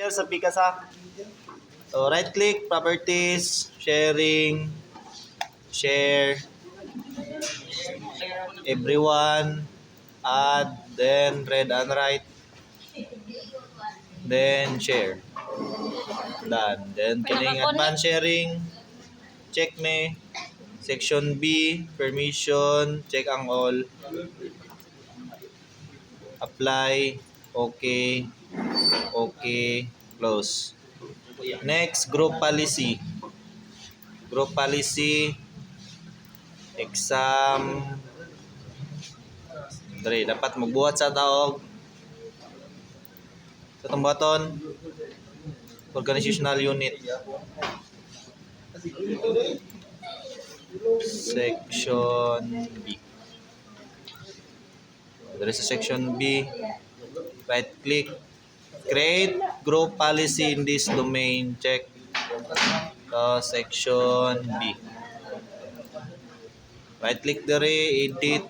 Share sa Picasa. So right click, properties, sharing, share, everyone, add, then read and write, then share. Done. Then kining advanced sharing, check me. Section B, permission, check ang all. Apply, okay, okay, close. Next, group policy. Group policy, exam. Dali, dapat magbuhat sa taog. Sa itong button, organizational unit. Section B. Dali sa section B, right click, create group policy in this domain, check. Section B. Right click dere, edit,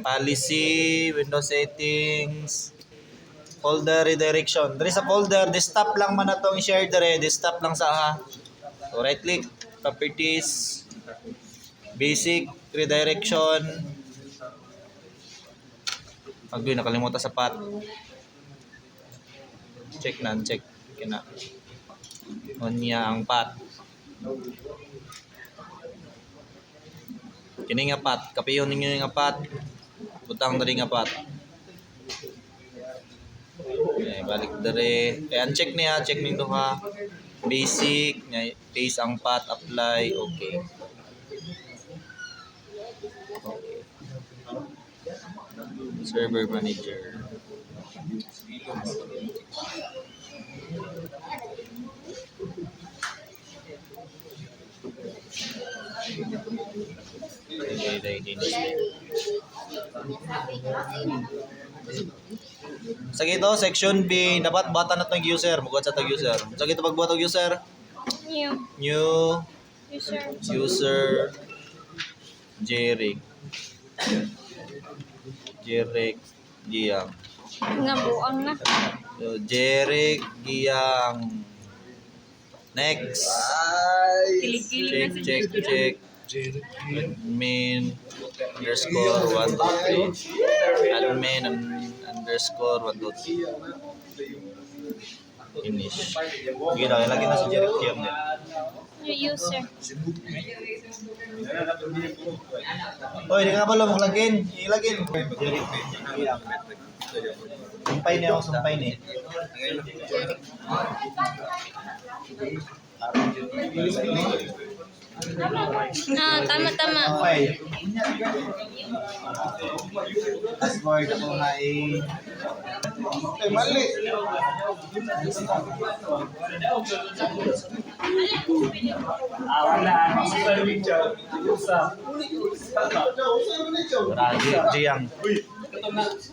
policy, window settings, folder redirection. Dere sa folder, desktop lang man na itong share dere, desktop lang sa ha. So right click, properties, basic, redirection. Agdoy, nakalimutan sa path. Check na, check. Kina. On niya ang path. Kini nga path. Kapiyon ninyo nga path. Butang dari nga path. Okay, balik dari. Kaya uncheck niya. Check nito ha. Basic. Paste ang path. Apply. Okay. Server manager. Sa gito, section B, dapat bata na itong user. Magbuhat sa itong user. Sa gito, pagbuhat itong user. New. User. Jeric. Jeric Giyang. Nabuang na. So, Jeric Giyang. Next. Check. Admin underscore 123. Admin underscore 123. Finish. Gila, lagi na si Jeric Giyang. New user. Oy, di ka pala maglagin. Ilagin. Jeric Giyang. Sumpay niya ako, sumpay niya. Tama. Okay. Password ako nga mali. Jiyang.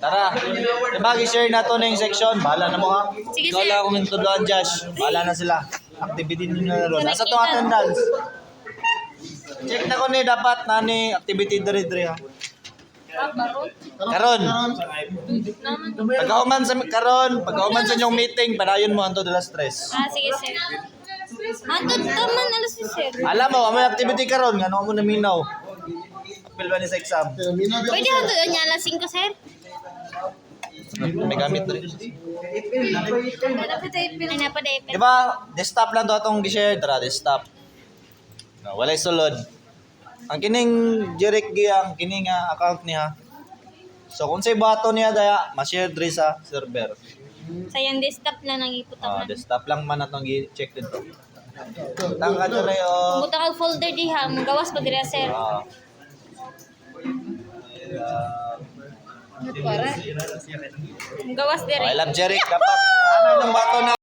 Tara, mag-share na to na yung section. Bahala na mo ha. Sige, Ikaw sir. lang akong nagtuluan, Josh. Bahala na sila. Activity nyo na ron. Nasa itong attendance. Check na ko ni dapat na ni activity dire ha. Karon. Pagkauman sa inyong meeting, padayon mo anto dala stress. Sige, sir. Antod taman alas ni sir. Alam mo, may activity karon ngano mo naminaw. Apil ba ni sa exam? Pwede antod niya alas 5, sir. May gamit rin. Napaday. Di ba? Desktop lang to atong gi-share dara, desktop. No, walay sulod. Ang kining Jeric Giyang kining account niya. So kung say bato niya daya, ma-share diri sa server. Sayang desktop lang nang iputak na. Desktop lang man atong gi-check dito. Tang ka diri o. Butang ang folder diha, gawas pa dira, sir. Gawas dira. I love Jeric dapat. Ano ng bato na